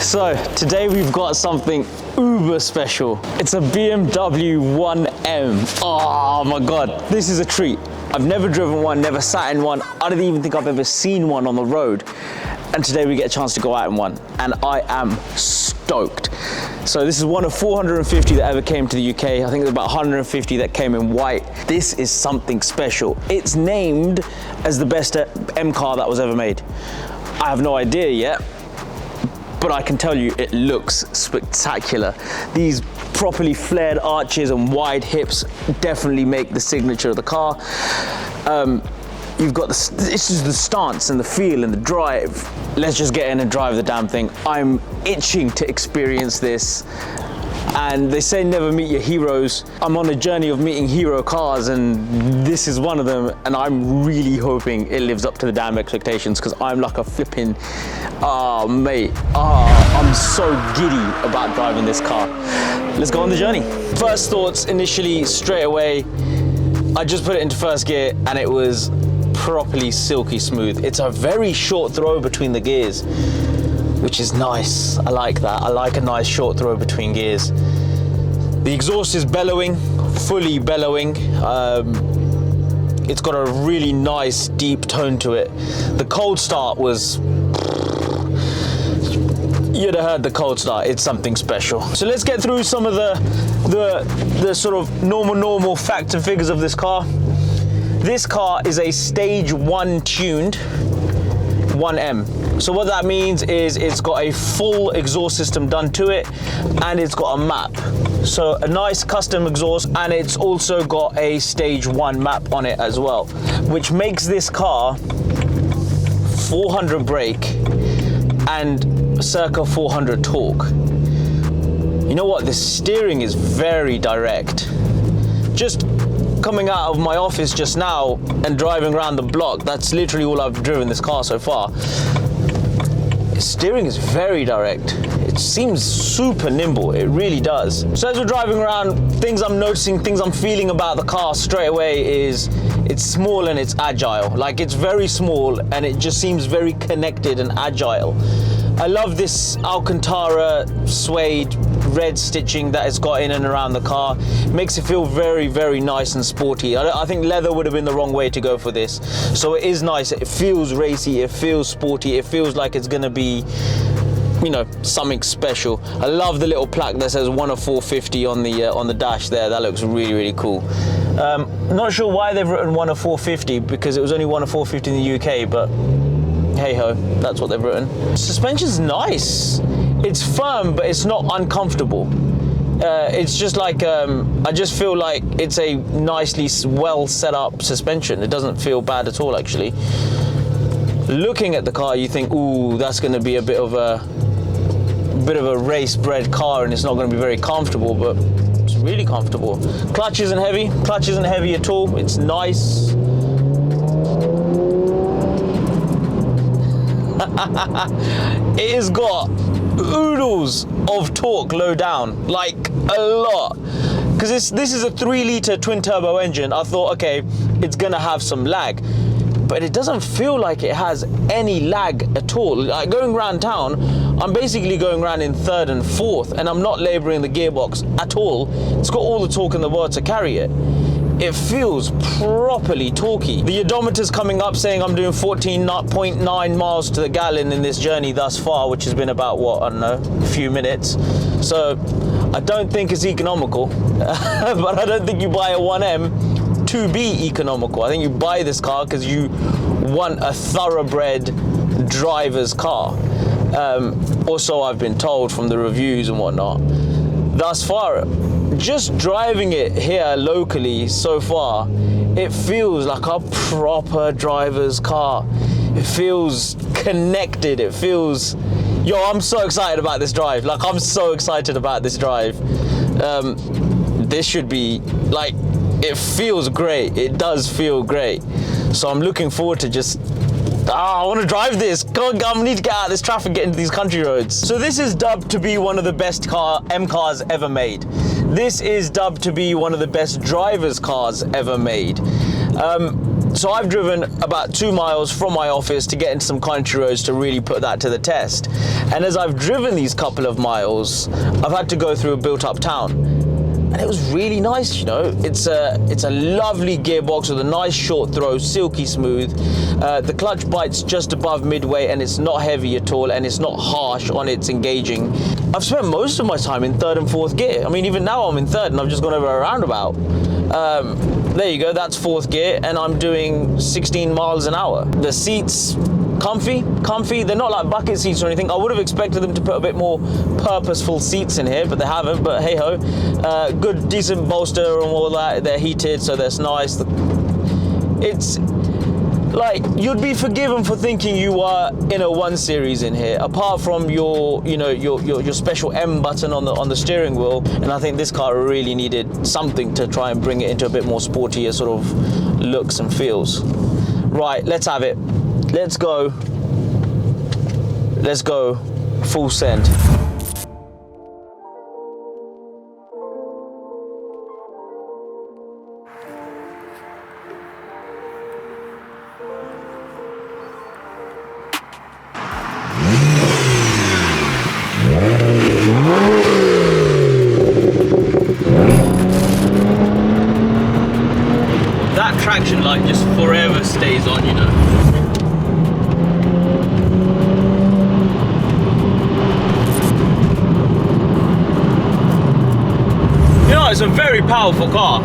So today we've got something uber special. It's a BMW 1M. Oh my God, this is a treat. I've never driven one, never sat in one. I don't even think I've ever seen one on the road. And today we get a chance to go out in one. And I am stoked. So this is one of 450 that ever came to the UK. I think there's about 150 that came in white. This is something special. It's named as the best M car that was ever made. I have no idea yet, but I can tell you it looks spectacular. These properly flared arches and wide hips definitely make the signature of the car. You've got it's just the stance and the feel and the drive. Let's just get in and drive the damn thing. I'm itching to experience this. And they say never meet your heroes. I'm on a journey of meeting hero cars, and this is one of them. And I'm really hoping it lives up to the damn expectations, because I'm like a flipping, mate. I'm so giddy about driving this car. Let's go on the journey. First thoughts initially, straight away, I just put it into first gear and it was properly silky smooth. It's a very short throw between the gears, which is nice. I like that. I like a nice short throw between gears. The exhaust is bellowing, fully bellowing. It's got a really nice deep tone to it. The cold start was, you'd have heard the cold start. It's something special. So let's get through some of the sort of normal facts and figures of this car. This car is a stage 1 tuned 1M. So what that means is it's got a full exhaust system done to it, and it's got a map. So a nice custom exhaust, and it's also got a stage 1 map on it as well, which makes this car 400 brake and circa 400 torque. You know what? The steering is very direct. Just coming out of my office just now and driving around the block, that's literally all I've driven this car so far. Steering is very direct. It seems super nimble, it really does. So as we're driving around, things I'm noticing, things I'm feeling about the car straight away is it's small and it's agile. Like, it's very small and it just seems very connected and agile. I love this Alcantara suede red stitching that it's got in and around the car. It makes it feel very nice and sporty. I think leather would have been the wrong way to go for this. So it is nice. It feels racy. It feels sporty. It feels like it's going to be, you know, something special. I love the little plaque that says 1 of 450 on the dash there. That looks really cool. Not sure why they've written 1 of 450, because it was only 1 of 450 in the UK, but hey ho, that's what they've written. Suspension's nice. It's firm, but it's not uncomfortable. It's just like, I just feel like it's a nicely well set up suspension. It doesn't feel bad at all, actually. Looking at the car, you think, ooh, that's going to be a bit of a race-bred car, and it's not going to be very comfortable, but it's really comfortable. Clutch isn't heavy at all. It's nice. It has got oodles of torque low down, like a lot. Because this is a 3-litre twin-turbo engine. I thought, okay, it's gonna have some lag, but it doesn't feel like it has any lag at all. Like, going around town, I'm basically going around in 3rd and 4th, and I'm not labouring the gearbox at all. It's got all the torque in the world to carry it. It feels properly torquey. The odometer's coming up saying I'm doing 14.9 miles to the gallon in this journey thus far, which has been about, what, I don't know, a few minutes. So I don't think it's economical, but I don't think you buy a 1M to be economical. I think you buy this car because you want a thoroughbred driver's car. Also, I've been told from the reviews and whatnot, thus far, just driving it here locally so far, it feels like a proper driver's car. It feels connected. It feels, yo, I'm so excited about this drive. Like, I'm so excited about this drive. This should be, like, it feels great. It does feel great. So I'm looking forward to just, I want to drive this. God, I need to get out of this traffic and get into these country roads. So this is dubbed to be one of the best M cars ever made. This is dubbed to be one of the best driver's cars ever made. So I've driven about 2 miles from my office to get into some country roads to really put that to the test. And as I've driven these couple of miles, I've had to go through a built-up town. And it was really nice, you know. It's a lovely gearbox with a nice short throw, silky smooth. The clutch bites just above midway, and it's not heavy at all, and it's not harsh on its engaging. I've spent most of my time in 3rd and 4th gear. I mean, even now I'm in 3rd, and I've just gone over a roundabout. There you go, that's 4th gear, and I'm doing 16 miles an hour. The seats, comfy. They're not like bucket seats or anything. I would have expected them to put a bit more purposeful seats in here, but they haven't, but hey ho. Good, decent bolster and all that. They're heated, so that's nice. It's like, you'd be forgiven for thinking you are in a 1 Series in here, apart from your special M button on the steering wheel. And I think this car really needed something to try and bring it into a bit more sportier sort of looks and feels. Right, let's have it. Let's go full send. That traction light just forever stays on, you know. It's a very powerful car.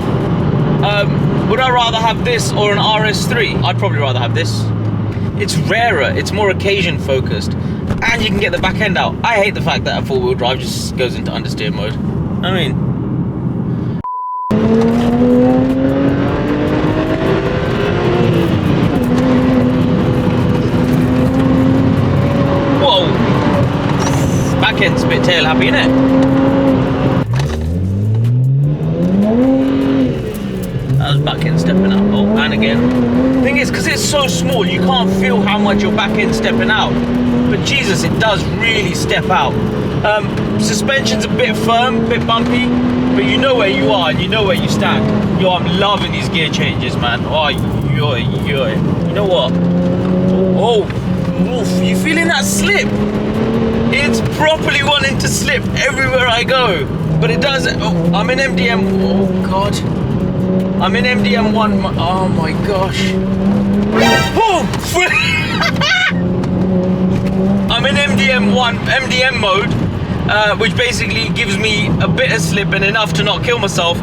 Would I rather have this or an RS3? I'd probably rather have this. It's rarer, it's more occasion focused, and you can get the back end out. I hate the fact that a 4-wheel drive just goes into understeer mode. I mean, whoa, back end's a bit tail happy, innit? Back end stepping out. Oh, and again. Thing is, because it's so small, you can't feel how much your back end's stepping out. But Jesus, it does really step out. Suspension's a bit firm, a bit bumpy, but you know where you are and you know where you stand. Yo, I'm loving these gear changes, man. Oh, yo. You know what? Oh, oof, you feeling that slip? It's properly wanting to slip everywhere I go. But it does. Oh, I'm in MDM. Oh, God. I'm in MDM1, oh my gosh. Oh! I'm in MDM mode, which basically gives me a bit of slip and enough to not kill myself.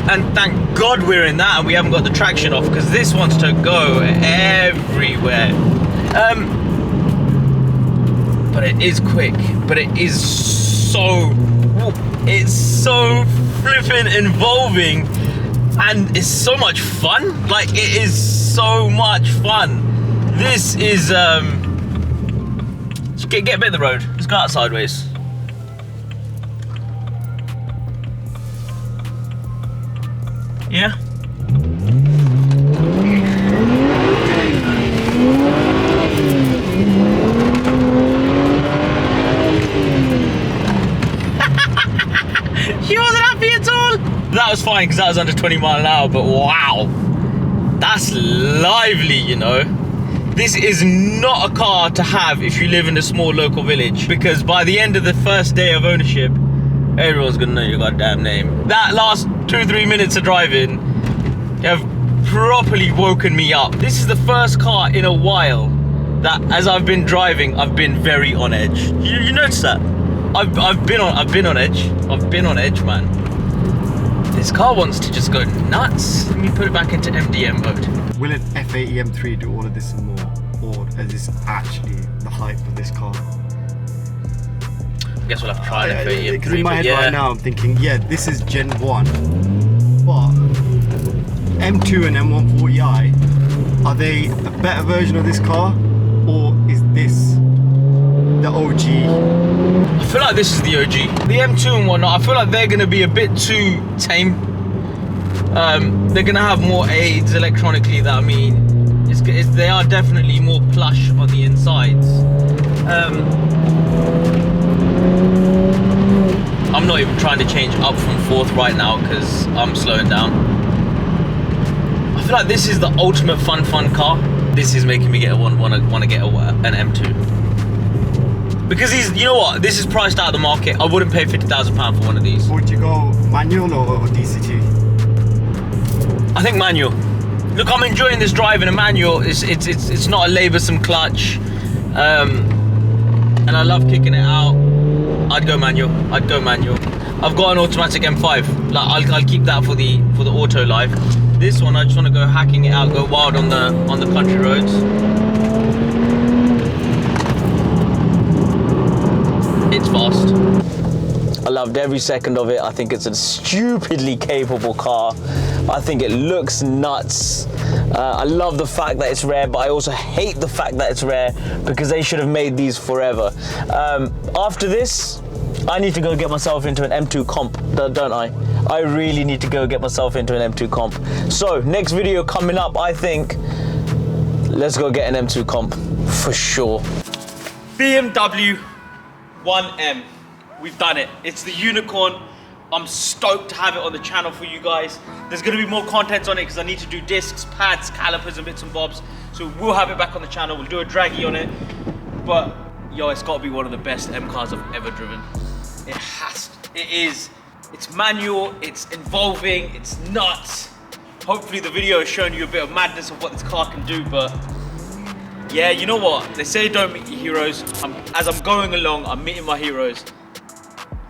And thank God we're in that and we haven't got the traction off, because this wants to go everywhere. But it is quick, but it is so flippin' involving. And it's so much fun. Like, it is so much fun. This is get a bit of the road. Let's go out sideways. Yeah. She wasn't happy at all. That was fine because that was under 20 miles an hour, but wow, that's lively, you know. This is not a car to have if you live in a small local village, because by the end of the first day of ownership, everyone's gonna know your goddamn name. That last 2-3 minutes of driving have properly woken me up. This is the first car in a while that, as I've been driving, I've been very on edge. You notice that? I've been on edge, man. This car wants to just go nuts. Let me put it back into MDM mode. Will an F80 M3 do all of this and more, or is this actually the hype of this car? I guess we'll have to try an F80 M3. Because in my head right now I'm thinking, yeah, this is Gen 1, but M2 and M140i, are they a better version of this car, or is this the OG? I feel like this is the OG. The M2 and whatnot, I feel like they're going to be a bit too tame. They're going to have more aids electronically, that I mean, they are definitely more plush on the insides. I'm not even trying to change up from 4th right now because I'm slowing down. I feel like this is the ultimate fun car. This is making me want to get an M2. Because you know what? This is priced out of the market. I wouldn't pay £50,000 for one of these. Would you go manual or DCT? I think manual. Look, I'm enjoying this drive in a manual. It's not a laboursome clutch, and I love kicking it out. I'd go manual. I've got an automatic M5. Like I'll keep that for the auto life. This one, I just want to go hacking it out, go wild on the country roads. It's fast. I loved every second of it. I think it's a stupidly capable car. I think it looks nuts. I love the fact that it's rare, but I also hate the fact that it's rare because they should have made these forever. After this, I need to go get myself into an M2 comp, don't I? I really need to go get myself into an M2 comp. So, next video coming up, I think, let's go get an M2 comp, for sure. BMW 1M, we've done it. It's the unicorn. I'm stoked to have it on the channel for you guys. There's gonna be more content on it because I need to do discs, pads, calipers, and bits and bobs. So we'll have it back on the channel. We'll do a draggy on it. But, yo, it's gotta be one of the best M cars I've ever driven. It has to. It is. It's manual, it's involving, it's nuts. Hopefully the video has shown you a bit of madness of what this car can do, but yeah, you know what? They say don't meet your heroes. As I'm going along, I'm meeting my heroes.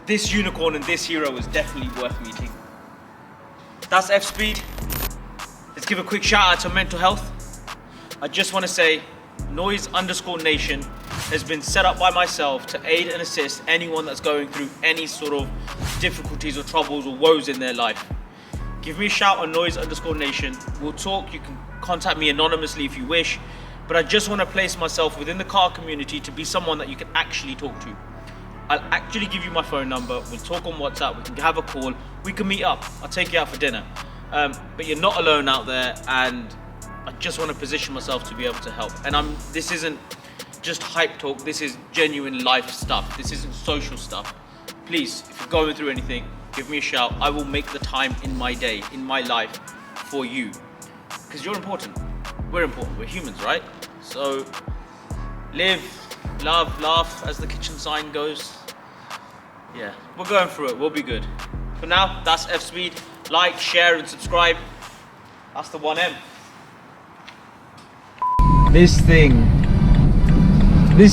This unicorn and this hero is definitely worth meeting. That's F-Speed. Let's give a quick shout out to mental health. I just want to say, Noise_Nation has been set up by myself to aid and assist anyone that's going through any sort of difficulties or troubles or woes in their life. Give me a shout on Noise_Nation. We'll talk. You can contact me anonymously if you wish, but I just want to place myself within the car community to be someone that you can actually talk to. I'll actually give you my phone number. We'll talk on WhatsApp. We can have a call. We can meet up. I'll take you out for dinner. But you're not alone out there, and I just want to position myself to be able to help. And this isn't just hype talk. This is genuine life stuff. This isn't social stuff. Please, if you're going through anything, give me a shout. I will make the time in my day, in my life, for you. Because you're important. We're important. We're humans, right? So, live, love, laugh, as the kitchen sign goes. Yeah, we're going through it. We'll be good. For now, that's F-Speed. Like, share, and subscribe. That's the 1M. This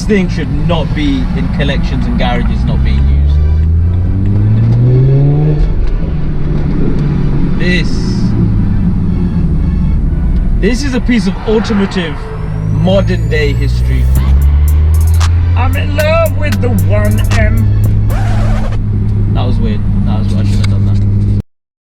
thing should not be in collections and garages not being used. This is a piece of automotive modern day history. I'm in love with the 1M. That was weird. I shouldn't have done that.